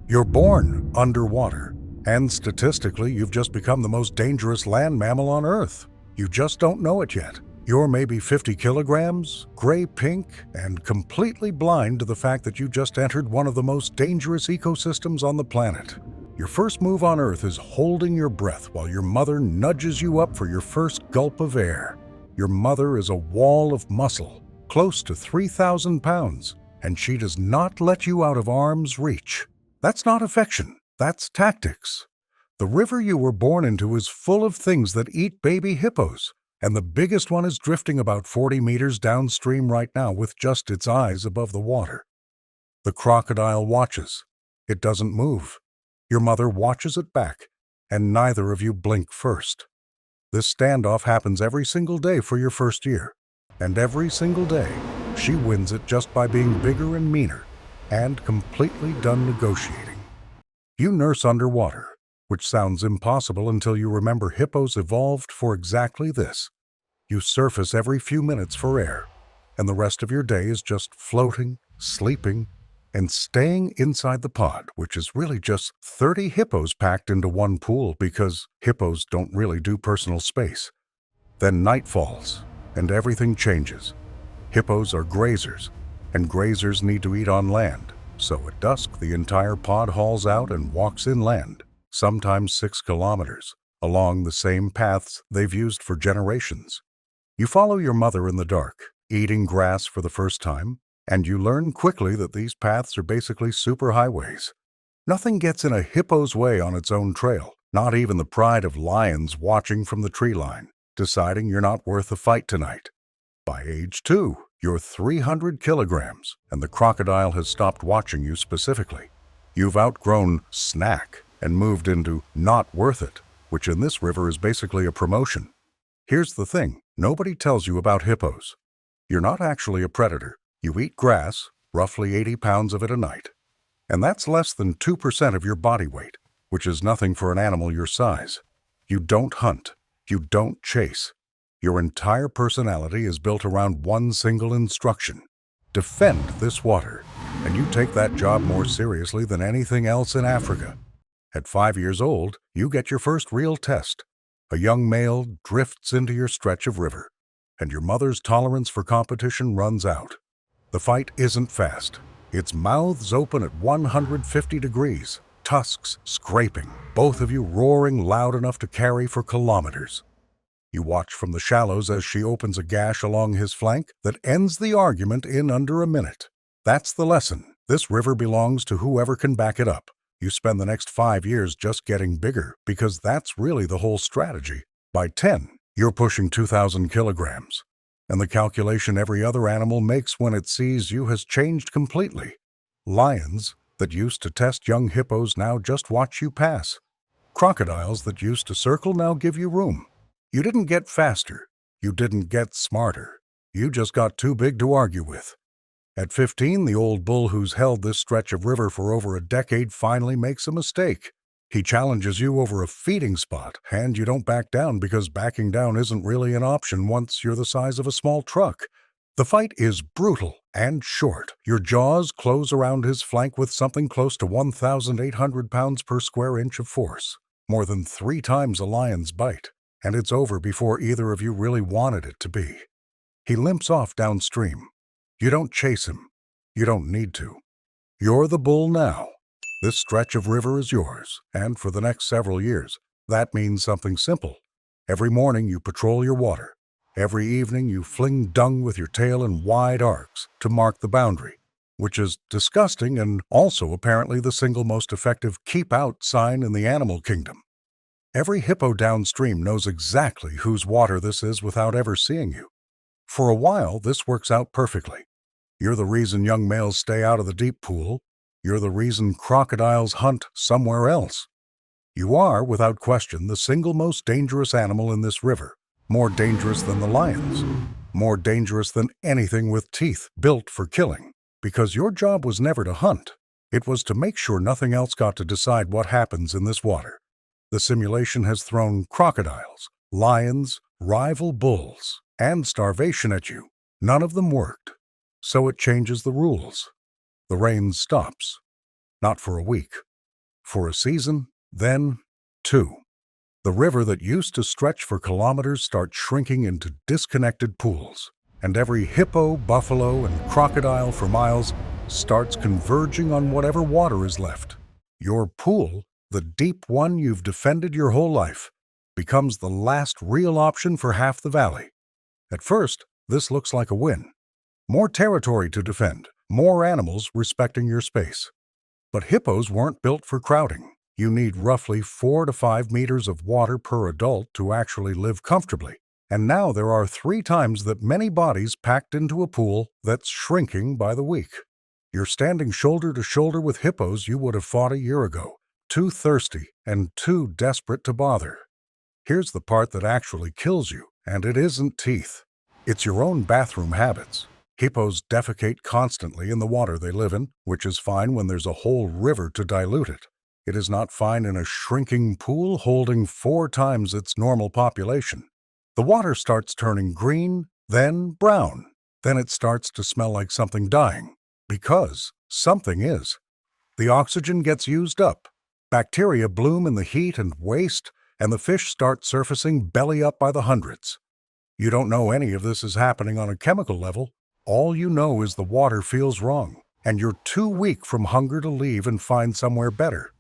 You're born underwater, and statistically, you've just become the most dangerous land mammal on Earth. You just don't know it yet. You're maybe 50 kilograms, gray-pink, and completely blind to the fact that you just entered one of the most dangerous ecosystems on the planet. Your first move on Earth is holding your breath while your mother nudges you up for your first gulp of air. Your mother is a wall of muscle, close to 3,000 pounds, and she does not let you out of arm's reach. That's not affection, that's tactics. The river you were born into is full of things that eat baby hippos, and the biggest one is drifting about 40 meters downstream right now with just its eyes above the water. The crocodile watches. It doesn't move. Your mother watches it back, and neither of you blink first. This standoff happens every single day for your first year, and every single day, she wins it just by being bigger and meaner, and completely done negotiating. You nurse underwater, which sounds impossible until you remember hippos evolved for exactly this. You surface every few minutes for air, and the rest of your day is just floating, sleeping, and staying inside the pod, which is really just 30 hippos packed into one pool because hippos don't really do personal space. Then night falls, and everything changes. Hippos are grazers, and grazers need to eat on land, so at dusk the entire pod hauls out and walks inland, sometimes 6 kilometers, along the same paths they've used for generations. You follow your mother in the dark, eating grass for the first time, and you learn quickly that these paths are basically superhighways. Nothing gets in a hippo's way on its own trail, not even the pride of lions watching from the tree line, deciding you're not worth a fight tonight. By age 2, you're 300 kilograms, and the crocodile has stopped watching you specifically. You've outgrown snack and moved into not worth it, which in this river is basically a promotion. Here's the thing, nobody tells you about hippos. You're not actually a predator. You eat grass, roughly 80 pounds of it a night. And that's less than 2% of your body weight, which is nothing for an animal your size. You don't hunt. You don't chase. Your entire personality is built around one single instruction: defend this water, and you take that job more seriously than anything else in Africa. At 5 years old, you get your first real test. A young male drifts into your stretch of river, and your mother's tolerance for competition runs out. The fight isn't fast. It's mouths open at 150 degrees, tusks scraping, both of you roaring loud enough to carry for kilometers. You watch from the shallows as she opens a gash along his flank that ends the argument in under a minute. That's the lesson. This river belongs to whoever can back it up. You spend the next 5 years just getting bigger, because that's really the whole strategy. By 10, you're pushing 2,000 kilograms. And the calculation every other animal makes when it sees you has changed completely. Lions that used to test young hippos now just watch you pass. Crocodiles that used to circle now give you room. You didn't get faster. You didn't get smarter. You just got too big to argue with. At 15, the old bull who's held this stretch of river for over a decade finally makes a mistake. He challenges you over a feeding spot, and you don't back down because backing down isn't really an option once you're the size of a small truck. The fight is brutal and short. Your jaws close around his flank with something close to 1,800 pounds per square inch of force, more than 3 times a lion's bite, and it's over before either of you really wanted it to be. He limps off downstream. You don't chase him. You don't need to. You're the bull now. This stretch of river is yours, and for the next several years, that means something simple. Every morning you patrol your water. Every evening you fling dung with your tail in wide arcs to mark the boundary, which is disgusting and also apparently the single most effective keep out sign in the animal kingdom. Every hippo downstream knows exactly whose water this is without ever seeing you. For a while, this works out perfectly. You're the reason young males stay out of the deep pool. You're the reason crocodiles hunt somewhere else. You are, without question, the single most dangerous animal in this river. More dangerous than the lions. More dangerous than anything with teeth built for killing. Because your job was never to hunt. It was to make sure nothing else got to decide what happens in this water. The simulation has thrown crocodiles, lions, rival bulls, and starvation at you. None of them worked. So it changes the rules. The rain stops. Not for a week, for a season, then 2. The river that used to stretch for kilometers starts shrinking into disconnected pools, and every hippo, buffalo, and crocodile for miles starts converging on whatever water is left. Your pool, the deep one you've defended your whole life, becomes the last real option for half the valley. At first, this looks like a win. More territory to defend, more animals respecting your space. But hippos weren't built for crowding. You need roughly 4 to 5 meters of water per adult to actually live comfortably. And now there are 3 times that many bodies packed into a pool that's shrinking by the week. You're standing shoulder to shoulder with hippos you would have fought a year ago, too thirsty and too desperate to bother. Here's the part that actually kills you, and it isn't teeth. It's your own bathroom habits. Hippos defecate constantly in the water they live in, which is fine when there's a whole river to dilute it. It is not fine in a shrinking pool holding 4 times its normal population. The water starts turning green, then brown. Then it starts to smell like something dying, because something is. The oxygen gets used up. Bacteria bloom in the heat and waste, and the fish start surfacing belly up by the hundreds. You don't know any of this is happening on a chemical level. All you know is the water feels wrong, and you're too weak from hunger to leave and find somewhere better.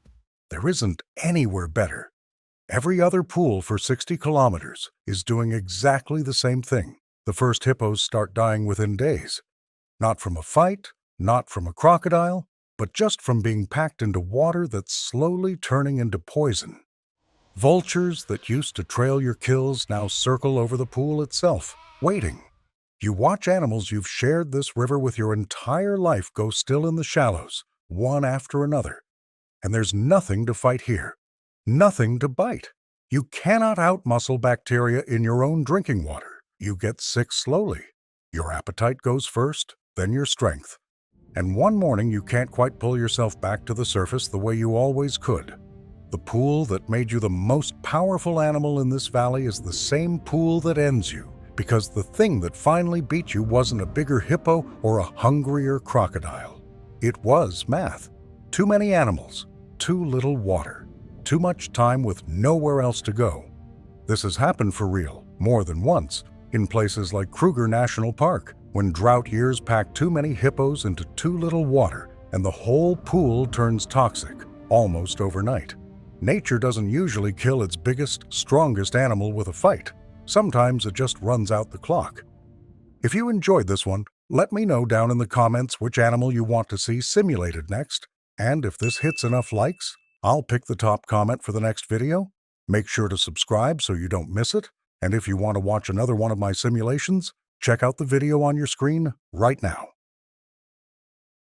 There isn't anywhere better. Every other pool for 60 kilometers is doing exactly the same thing. The first hippos start dying within days. Not from a fight, not from a crocodile, but just from being packed into water that's slowly turning into poison. Vultures that used to trail your kills now circle over the pool itself, waiting. You watch animals you've shared this river with your entire life go still in the shallows, one after another. And there's nothing to fight here, nothing to bite. You cannot outmuscle bacteria in your own drinking water. You get sick slowly. Your appetite goes first, then your strength. And one morning you can't quite pull yourself back to the surface the way you always could. The pool that made you the most powerful animal in this valley is the same pool that ends you, because the thing that finally beat you wasn't a bigger hippo or a hungrier crocodile. It was math. Too many animals, too little water, too much time with nowhere else to go. This has happened for real, more than once, in places like Kruger National Park, when drought years pack too many hippos into too little water and the whole pool turns toxic, almost overnight. Nature doesn't usually kill its biggest, strongest animal with a fight. Sometimes it just runs out the clock. If you enjoyed this one, let me know down in the comments which animal you want to see simulated next. And if this hits enough likes, I'll pick the top comment for the next video. Make sure to subscribe so you don't miss it. And if you want to watch another one of my simulations, check out the video on your screen right now.